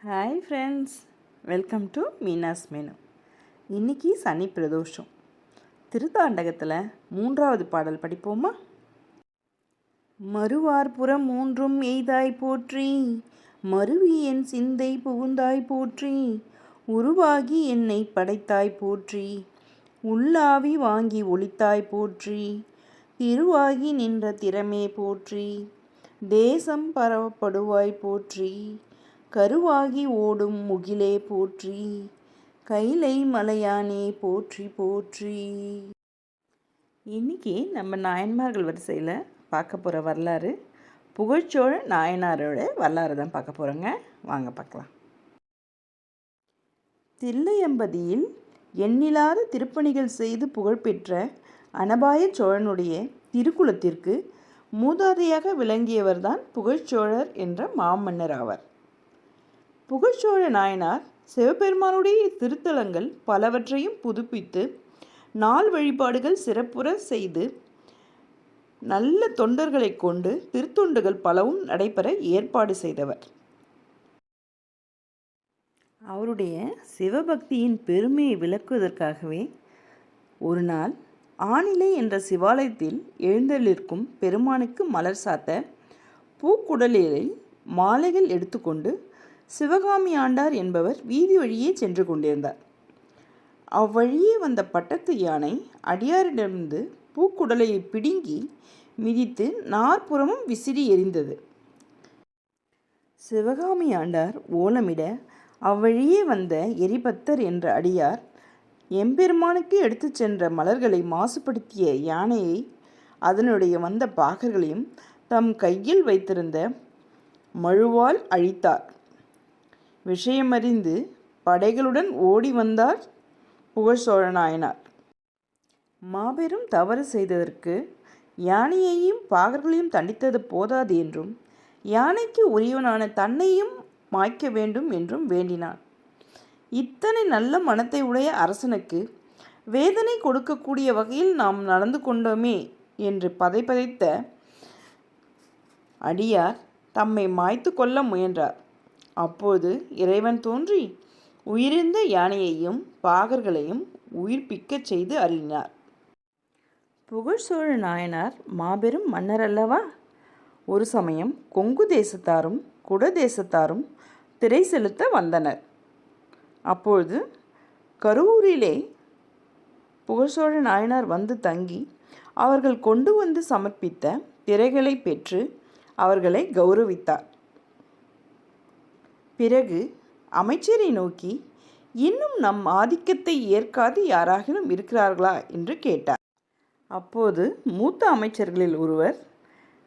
Hi friends, welcome to Meena's menu. இன்றைக்கி சனி பிரதோஷம். திருத்தாண்டகத்தில் 3வது பாடல் படிப்போமா? மறுவார்புறம் மூன்றும் எய்தாய் போற்றி, மருவி என் சிந்தை புகுந்தாய் போற்றி, உருவாகி என்னை படைத்தாய் போற்றி, உள்ளாவி வாங்கி ஒளித்தாய் போற்றி, திருவாகி நின்ற திறமே போற்றி, தேசம் பரவப்படுவாய் போற்றி, கருவாகி ஓடும் முகிலே போற்றி, கைலை மலையானே போற்றி போற்றி. இன்றைக்கி நம்ம நாயன்மார்கள் வரிசையில் பார்க்க போகிற வரலாறு புகழ்ச்சோழ நாயனாரோட வரலாறு தான் பார்க்க போகிறோங்க. வாங்க பார்க்கலாம். தில்லையம்பதியில் எண்ணில்லாத திருப்பணிகள் செய்து புகழ்பெற்ற அனபாய சோழனுடைய திருக்குலத்திற்கு மூதாதையாக விளங்கியவர்தான் புகழ்ச்சோழர் என்ற மாமன்னர் ஆவார். புகழ்ச்சோழ நாயனார் சிவபெருமானுடைய திருத்தலங்கள் பலவற்றையும் புதுப்பித்து நாள் வழிபாடுகள் சிறப்புற செய்து நல்ல தொண்டர்களை கொண்டு திருத்தொண்டுகள் பலவும் நடைபெற ஏற்பாடு செய்தவர். அவருடைய சிவபக்தியின் பெருமையை விளக்குவதற்காகவே ஒரு நாள் ஆனிலை என்ற சிவாலயத்தில் எழுந்தள்ளிருக்கும் பெருமானுக்கு மலர் சாத்த பூக்குடலில் மாலைகள் எடுத்துக்கொண்டு சிவகாமி ஆண்டார் என்பவர் வீதி வழியே சென்று கொண்டிருந்தார். அவ்வழியே வந்த பட்டத்து யானை அடியாரிடமிருந்து பூக்குடலையை பிடுங்கி மிதித்து நாற்புறமும் விசிறி எறிந்தது. சிவகாமி ஆண்டார் ஓலமிட அவ்வழியே வந்த எரிபத்தர் என்ற அடியார் எம்பெருமானுக்கு எடுத்து சென்ற மலர்களை மாசுபடுத்திய யானையை அதனுடைய வந்த பாகர்களையும் தம் கையில் வைத்திருந்த மழுவால் அழித்தார். விஷயமறிந்து படைகளுடன் ஓடி வந்தார் புகழ்ச்சோழ நாயனார். மாபெரும் தவறு செய்ததற்கு யானையையும் பாகர்களையும் தண்டித்தது போதாது என்றும் யானைக்கு உரியவனான தன்னையும் மாய்க்க வேண்டும் என்றும் வேண்டினான். இத்தனை நல்ல மனத்தை உடைய அரசனுக்கு வேதனை கொடுக்கக்கூடிய வகையில் நாம் நடந்து கொண்டோமே என்று பதைத்த அடியார் தம்மை மாய்த்து கொள்ள முயன்றார். அப்போது இறைவன் தோன்றி உயிரிழந்த யானையையும் பாகர்களையும் உயிர்ப்பிக்கச் செய்து அருளினார். புகழ்ச்சோழ நாயனார் மாபெரும் மன்னர் அல்லவா? ஒரு சமயம் கொங்கு தேசத்தாரும் குட தேசத்தாரும் திரை செலுத்த வந்தனர். அப்பொழுது கருவூரிலே புகழ்ச்சோழ நாயனார் வந்து தங்கி அவர்கள் கொண்டு வந்து சமர்ப்பித்த திரைகளை பெற்று அவர்களை கௌரவித்தார். பிறகு அமைச்சரை நோக்கி, இன்னும் நம் ஆதிக்கத்தை ஏற்காது யாராகிலும் இருக்கிறார்களா என்று கேட்டார். அப்போது மூத்த அமைச்சர்களில் ஒருவர்,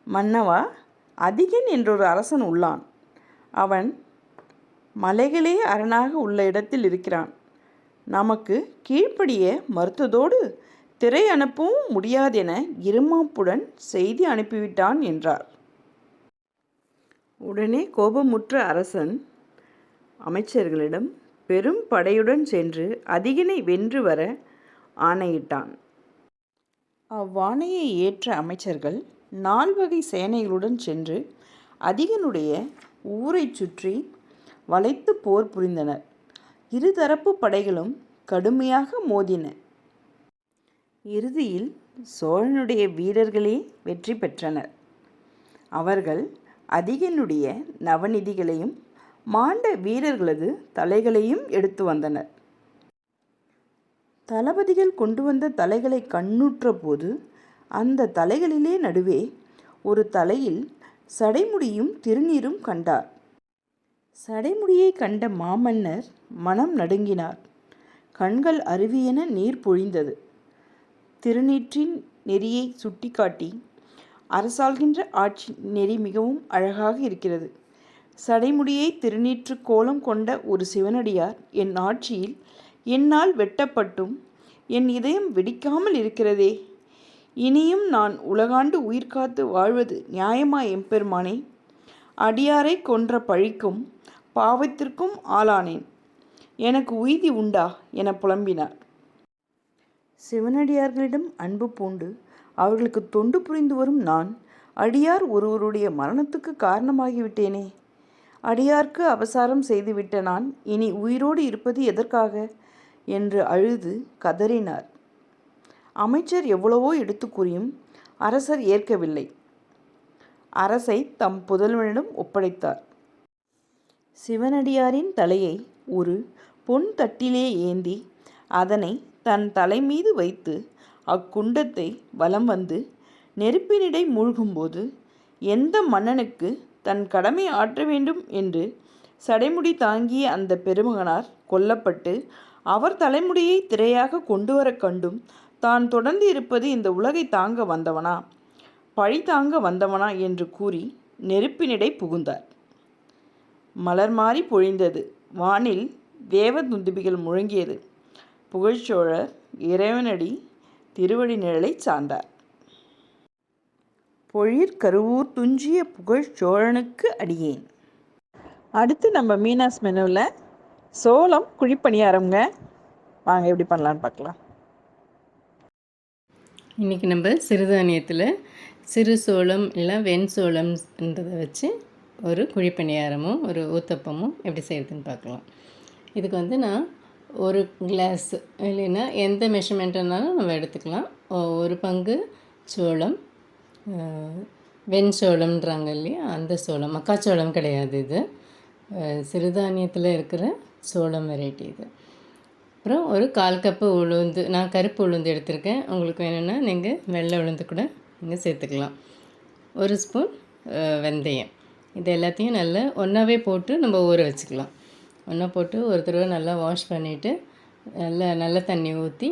மன்னவா, அதிகன் என்றொரு அரசன் உள்ளான். அவன் மலைகளே அரணாக உள்ள இடத்தில் இருக்கிறான். நமக்கு கீழ்ப்படிய மறுத்ததோடு திரை அனுப்பவும் முடியாதென இருமாப்புடன் செய்தி அனுப்பிவிட்டான் என்றார். உடனே கோபமுற்ற அரசன் அமைச்சர்களிடம் பெரும் படையுடன் சென்று அதிகனை வென்று வர ஆணையிட்டான். அவ்வாணையை ஏற்ற அமைச்சர்கள் 4 வகை சேனைகளுடன் சென்று அதிகனுடைய ஊரை சுற்றி வளைத்து போர் புரிந்தனர். இருதரப்பு படைகளும் கடுமையாக மோதின. இறுதியில் சோழனுடைய வீரர்களே வெற்றி பெற்றனர். அவர்கள் அதிகனுடைய நவநிதிகளையும் மாண்ட வீரர்களது தலைகளையும் எடுத்து வந்தனர். தளபதிகள் கொண்டு வந்த தலைகளை கண்ணுற்ற போது அந்த தலைகளிலே நடுவே ஒரு தலையில் சடைமுடியும் திருநீரும் கண்டார். சடைமுடியை கண்ட மாமன்னர் மனம் நடுங்கினார். கண்கள் அருவியென நீர் பொழிந்தது. திருநீற்றின் நெறியை சுட்டிக்காட்டி, அரசாள்கின்ற ஆட்சி நெறி மிகவும் அழகாக இருக்கிறது. சடைமுடியை திருநீற்று கோலம் கொண்ட ஒரு சிவனடியார் என் ஆட்சியில் என்னால் வெட்டப்பட்டும் என் இதயம் வெடிக்காமல் இருக்கிறதே. இனியும் நான் உலகாண்டு உயிர் காத்து வாழ்வது நியாயமா எம்பெருமானே? அடியாரை கொன்ற பழிக்கும் பாவத்திற்கும் ஆளானேன். எனக்கு உய்தி உண்டா என புலம்பினார். சிவனடியார்களிடம் அன்பு பூண்டு அவர்களுக்கு தொண்டு புரிந்து வரும் நான் அடியார் ஒருவருடைய மரணத்துக்கு காரணமாகிவிட்டேனே. அடியார்க்கு அபசாரம் செய்துவிட்ட நான் இனி உயிரோடு இருப்பது எதற்காக என்று அழுது கதறினார். அமைச்சர் எவ்வளவோ எடுத்து கூறியும் அரசர் ஏற்கவில்லை. அரசை தம் புதல்வனிடம் ஒப்படைத்தார். சிவனடியாரின் தலையை ஒரு பொன் தட்டிலே ஏந்தி அதனை தன் தலைமீது வைத்து அக்குண்டத்தை வலம் வந்து நெருப்பினிடை மூழ்கும்போது எந்த மன்னனுக்கு தன் கடமை ஆற்ற வேண்டும் என்று சடைமுடி தாங்கிய அந்த பெருமகனார் கொல்லப்பட்டு அவர் தலைமுடியை திரையாக கொண்டு வர கண்டும் தான் தொடர்ந்து இருப்பது இந்த உலகை தாங்க வந்தவனா, பழி தாங்க வந்தவனா என்று கூறி நெருப்பினிடை புகுந்தார். மலர் மாறி பொழிந்தது. வானில் தேவ துந்துபிகள் முழங்கியது. புகழ்ச்சோழர் இறைவனடி திருவடி நிழலை சார்ந்தார். பொழிற் கருவூர் துஞ்சிய புகழ்ச்சோழனுக்கு அடியேன். அடுத்து நம்ம மீனாஸ் மெனுவில் சோளம் குழிப்பணியாரம்ங்க. வாங்க எப்படி பண்ணலான்னு பார்க்கலாம். இன்றைக்கி நம்ம சிறுதானியத்தில் சிறு சோளம் இல்லை வெண்சோளம்ன்றதை வச்சு ஒரு குழிப்பணியாரமும் ஒரு ஊத்தப்பமும் எப்படி செய்கிறதுன்னு பார்க்கலாம். இதுக்கு வந்து நான் ஒரு கிளாஸ் இல்லைன்னா எந்த மெஷர்மெண்ட்னாலும் நம்ம எடுத்துக்கலாம். ஒரு பங்கு சோளம், வெண்சோளம்ன்றாங்க இல்லையா, அந்த சோளம், மக்காச்சோளம் கிடையாது, இது சிறுதானியத்தில் இருக்கிற சோளம் வெரைட்டி இது. அப்புறம் ஒரு 1/4 கப்பு உளுந்து, நான் கருப்பு உளுந்து எடுத்திருக்கேன். உங்களுக்கு வேணும்னா நீங்கள் வெள்ளை உளுந்து கூட நீங்கள் சேர்த்துக்கலாம். 1 ஸ்பூன் வெந்தயம். இது எல்லாத்தையும் நல்லா ஒன்றாவே போட்டு நம்ம ஊற வச்சுக்கலாம். ஒன்றா போட்டு ஒரு தடவை நல்லா வாஷ் பண்ணிவிட்டு நல்ல தண்ணி ஊற்றி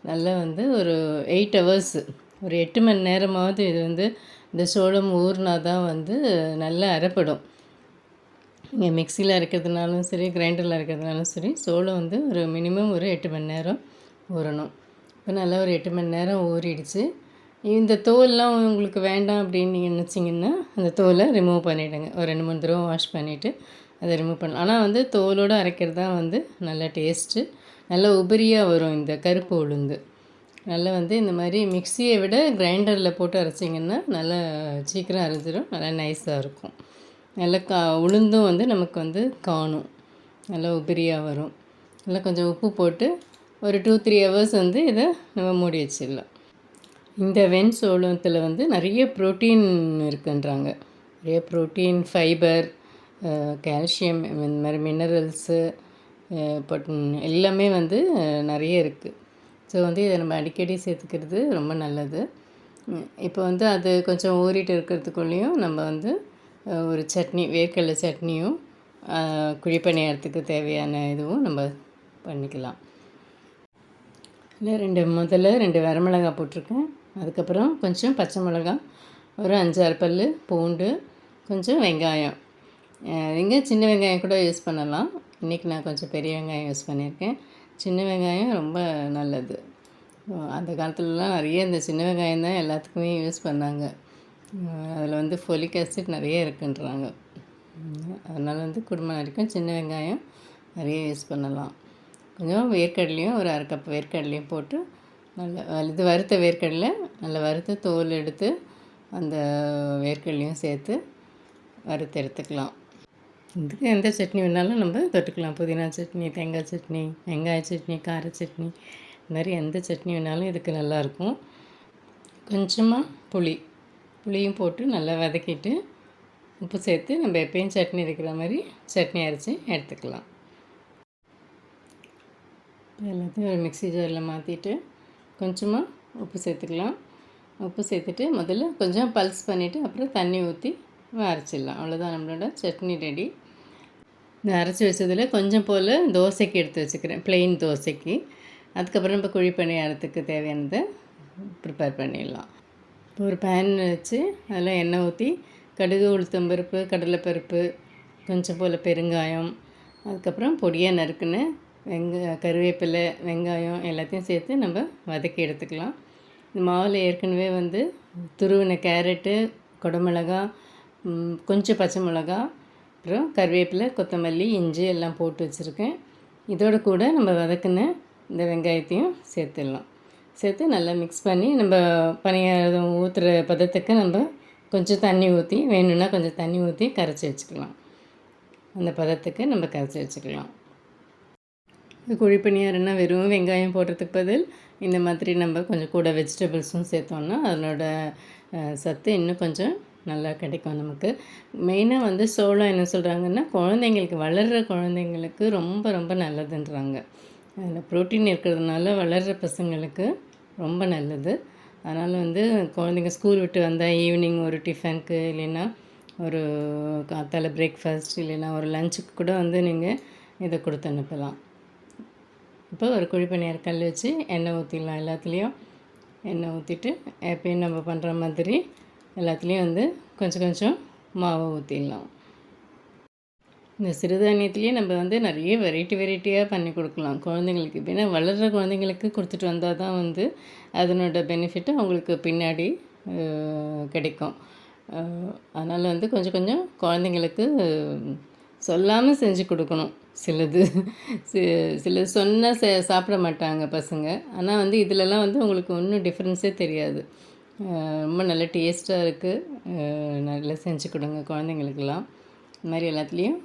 நல்லா வந்து ஒரு 8 ஹவர்ஸ், ஒரு 8 மணி நேரமாவது இது வந்து இந்த சோளம் ஊறினா தான் வந்து நல்லா அரைப்படும். நீங்கள் மிக்சியில் அரைக்கிறதுனாலும் சரி, கிரைண்டரில் அரைக்கிறதுனாலும் சரி, சோளம் வந்து ஒரு மினிமம் ஒரு 8 மணி நேரம் ஊறணும். இப்போ நல்லா ஒரு 8 மணி நேரம் ஊறிடுச்சு. இந்த தோல்லாம் உங்களுக்கு வேண்டாம் அப்படின்னு நீங்கள் நினச்சிங்கன்னா அந்த தோலை ரிமூவ் பண்ணிவிடுங்க. ஒரு 2-3 தடவை வாஷ் பண்ணிவிட்டு அதை ரிமூவ் பண்ணலாம். ஆனால் வந்து தோலோடு அரைக்கிறது தான் வந்து நல்ல டேஸ்ட்டு, நல்ல உபரியாக வரும் இந்த கருப்பு உளுந்து. நல்லா வந்து இந்த மாதிரி மிக்சியை விட கிரைண்டரில் போட்டு அரைச்சிங்கன்னா நல்லா சீக்கிரம் அரைஞ்சிடும், நல்லா நைஸாக இருக்கும். நல்லா உளுந்தும் வந்து நமக்கு வந்து காணும், நல்லா உபரியாக வரும். நல்லா கொஞ்சம் உப்பு போட்டு ஒரு 2-3 ஹவர்ஸ் வந்து இதை நம்ம மூடி வச்சிடலாம். இந்த வெண்சோளத்தில் வந்து நிறைய ப்ரோட்டீன் இருக்குன்றாங்க. நிறைய ப்ரோட்டீன், ஃபைபர், கால்சியம், இந்த மாதிரி மினரல்ஸு, எல்லாமே வந்து நிறைய இருக்குது. ஸோ வந்து இதை நம்ம அடிக்கடி சேர்த்துக்கிறது ரொம்ப நல்லது. இப்போ வந்து அது கொஞ்சம் ஊறிட்டு இருக்கிறதுக்குள்ளேயும் நம்ம வந்து ஒரு சட்னி, வேர்க்கடலை சட்னியும் குழிப்பணியாரத்துக்கு தேவையான இதுவும் நம்ம பண்ணிக்கலாம். இல்லை முதல்ல 2 வரமிளகாய் போட்டிருக்கேன். அதுக்கப்புறம் கொஞ்சம் பச்சை மிளகாய், ஒரு 5-6 பல் பூண்டு, கொஞ்சம் வெங்காயம். நீங்கள் சின்ன வெங்காயம் கூட யூஸ் பண்ணலாம். இன்றைக்கி நான் கொஞ்சம் பெரிய வெங்காயம் யூஸ் பண்ணியிருக்கேன். சின்ன வெங்காயம் ரொம்ப நல்லது. அந்த காலத்துலலாம் நிறைய இந்த சின்ன வெங்காயம் தான் எல்லாத்துக்குமே யூஸ் பண்ணாங்க. அதில் வந்து ஃபோலிக் ஆசிட் நிறைய இருக்குன்றாங்க. அதனால் வந்து குடும்பம் வரைக்கும் சின்ன வெங்காயம் நிறைய யூஸ் பண்ணலாம். கொஞ்சம் வேர்க்கடலையும் ஒரு 1/2 கப் வேர்க்கடலையும் போட்டு நல்லா இது வறுத்த வேர்க்கடலை நல்லா வறுத்து தோல் எடுத்து அந்த வேர்க்கடலையும் சேர்த்து வறுத்து எடுத்துக்கலாம். இதுக்கு எந்த சட்னி வேணாலும் நம்ம தொட்டுக்கலாம். புதினா சட்னி, தேங்காய் சட்னி, வெங்காய சட்னி, கார சட்னி, இந்த மாதிரி எந்த சட்னி வேணாலும் இதுக்கு நல்லாயிருக்கும். கொஞ்சமாக புளியும் போட்டு நல்லா வதக்கிட்டு உப்பு சேர்த்து நம்ம எப்பயும் சட்னி இருக்கிற மாதிரி சட்னி அரைச்சி எடுத்துக்கலாம். எல்லாத்தையும் ஒரு மிக்ஸி ஜாரில் மாற்றிட்டு கொஞ்சமாக உப்பு சேர்த்துக்கலாம். உப்பு சேர்த்துட்டு முதல்ல கொஞ்சம் பல்ஸ் பண்ணிவிட்டு அப்புறம் தண்ணி ஊற்றி அரைச்சிடலாம். அவ்வளோதான், நம்மளோட சட்னி ரெடி. இந்த அரைச்சி வச்சதில் கொஞ்சம் போல் தோசைக்கு எடுத்து வச்சுக்கிறேன், ப்ளெயின் தோசைக்கு. அதுக்கப்புறம் இப்போ குழிப்பணியாரத்துக்கு தேவையானதை ப்ரிப்பேர் பண்ணிடலாம். இப்போ ஒரு பேன் வச்சு அதில் எண்ணெய் ஊற்றி கடுகு, உளுத்தம்பருப்பு, கடலைப்பருப்பு, கொஞ்சம் போல் பெருங்காயம், அதுக்கப்புறம் பொடியாக நறுக்குன்னு கருவேப்பிலை, வெங்காயம் எல்லாத்தையும் சேர்த்து நம்ம வதக்கி எடுத்துக்கலாம். இந்த மாவில் ஏற்கனவே வந்து துருவின கேரட்டு, குடமிளகா, கொஞ்சம் பச்சை மிளகா, அப்புறம் கருவேப்பிலை, கொத்தமல்லி, இஞ்சி எல்லாம் போட்டு வச்சுருக்கேன். இதோட கூட நம்ம வதக்கின இந்த வெங்காயத்தையும் சேர்த்துடலாம். சேர்த்து நல்லா மிக்ஸ் பண்ணி நம்ம பணியாரம் ஊற்றுற பதத்துக்கு நம்ம கொஞ்சம் தண்ணி ஊற்றி, வேணும்னா கொஞ்சம் தண்ணி ஊற்றி கரைச்சி வச்சுக்கலாம். அந்த பதத்துக்கு நம்ம கரைச்சி வச்சுக்கலாம். குழி பணியாரம்னா வெறும் வெங்காயம் போடுறதுக்கு பதில் இந்த மாதிரி நம்ம கொஞ்சம் கூட வெஜிடபிள்ஸும் சேர்த்தோன்னா அதனோட சத்து இன்னும் கொஞ்சம் நல்லா கிடைக்கும் நமக்கு. மெயினாக வந்து சோளம் என்ன சொல்கிறாங்கன்னா, குழந்தைங்களுக்கு வளர்கிற குழந்தைங்களுக்கு ரொம்ப ரொம்ப நல்லதுன்றாங்க. அதில் ப்ரோட்டீன் இருக்கிறதுனால வளர்கிற பசங்களுக்கு ரொம்ப நல்லது. அதனால் வந்து குழந்தைங்க ஸ்கூல் விட்டு வந்தால் ஈவினிங் ஒரு டிஃபனுக்கு இல்லைன்னா ஒரு காத்தால பிரேக்ஃபாஸ்ட் இல்லைன்னா ஒரு லஞ்சுக்கு கூட வந்து நீங்கள் இதை கொடுத்து அனுப்பலாம். இப்போ ஒரு குழி பணியார கல் வச்சு எண்ணெய் ஊற்றிடலாம். எல்லாத்துலேயும் எண்ணெய் ஊற்றிட்டு எப்பயும் நம்ம பண்ணுற மாதிரி எல்லாத்துலேயும் வந்து கொஞ்சம் கொஞ்சம் மாவை ஊற்றிடலாம். இந்த சிறுதானியத்துலேயே நம்ம வந்து நிறைய வெரைட்டியாக பண்ணி கொடுக்கலாம் குழந்தைங்களுக்கு. ஏன்னா வளர்கிற குழந்தைங்களுக்கு கொடுத்துட்டு வந்தால் தான் வந்து அதனோட பெனிஃபிட்டு அவங்களுக்கு பின்னாடி கிடைக்கும். அதனால் வந்து கொஞ்சம் கொஞ்சம் குழந்தைங்களுக்கு சொல்லாமல் செஞ்சு கொடுக்கணும். சிலது சொன்னால் சாப்பிட மாட்டாங்க பசங்க. ஆனால் வந்து இதிலலாம் வந்து உங்களுக்கு ஒன்றும் டிஃப்ரென்ஸே தெரியாது. ரொம்ப நல்ல டேஸ்ட்டாக இருக்குது. நல்லா செஞ்சு கொடுங்க குழந்தைங்களுக்கெல்லாம். இந்த மாதிரி எல்லாத்துலேயும்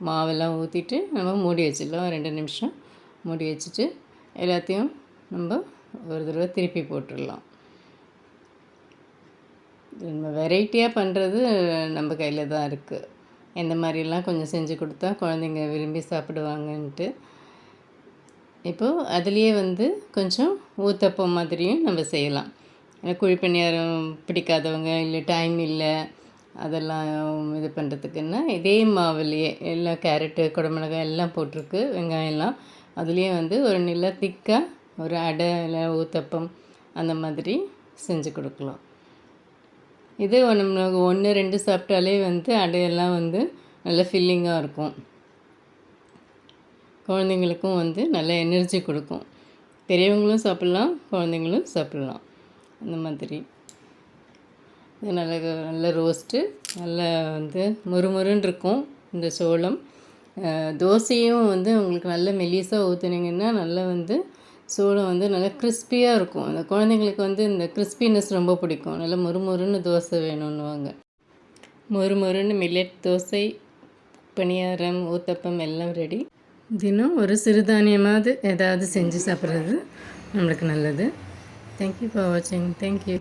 மாவெல்லாம் ஊற்றிட்டு நம்ம மூடி வச்சிடலாம். 2 நிமிஷம் மூடி வச்சுட்டு எல்லாத்தையும் நம்ம ஒரு தடவை திருப்பி போட்டுடலாம். நம்ம வெரைட்டியாக பண்ணுறது நம்ம கையில் தான் இருக்குது. எந்த மாதிரிலாம் கொஞ்சம் செஞ்சு கொடுத்தா குழந்தைங்க விரும்பி சாப்பிடுவாங்கன்ட்டு. இப்போது அதுலேயே வந்து கொஞ்சம் ஊத்தப்பம் மாதிரியும் நம்ம செய்யலாம். குழி பணியாரம் பிடிக்காதவங்க இல்லை டைம் இல்லை அதெல்லாம் இது பண்ணுறதுக்குன்னா இதே மாவுலேயே எல்லாம் கேரட்டு குடமிளகாய் எல்லாம் போட்டிருக்கு, வெங்காயம்லாம் அதுலேயே வந்து ஒரு நல்லா திக்காக ஒரு அடை இல்லை ஊத்தப்பம் அந்த மாதிரி செஞ்சு கொடுக்கலாம். இது நம்ம 1 2 சாப்பிட்டாலே வந்து அடையெல்லாம் வந்து நல்ல ஃபில்லிங்காக இருக்கும். குழந்தைங்களுக்கும் வந்து நல்ல எனர்ஜி கொடுக்கும். பெரியவங்களும் சாப்பிட்லாம், குழந்தைங்களும் சாப்பிட்லாம். அந்த மாதிரி நல்ல நல்ல ரோஸ்ட்டு நல்லா வந்து மொறுமொறுன்னு இருக்கும் இந்த சோளம். தோசையும் வந்து உங்களுக்கு நல்ல மெலிசாக ஊற்றுனீங்கன்னா நல்லா வந்து சோளம் வந்து நல்லா கிறிஸ்பியாக இருக்கும். அந்த குழந்தைங்களுக்கு வந்து இந்த கிறிஸ்பினஸ் ரொம்ப பிடிக்கும். நல்லா மொறுமொறுன்னு தோசை வேணும்னுவாங்க. மொறுமொறுன்னு மில்லட் தோசை, பணியாரம், ஊத்தப்பம் எல்லாம் ரெடி. தினம் ஒரு சிறுதானியமாவது ஏதாவது செஞ்சு சாப்பிட்றது நம்மளுக்கு நல்லது. தேங்க்யூ ஃபார் வாட்சிங். தேங்க்யூ.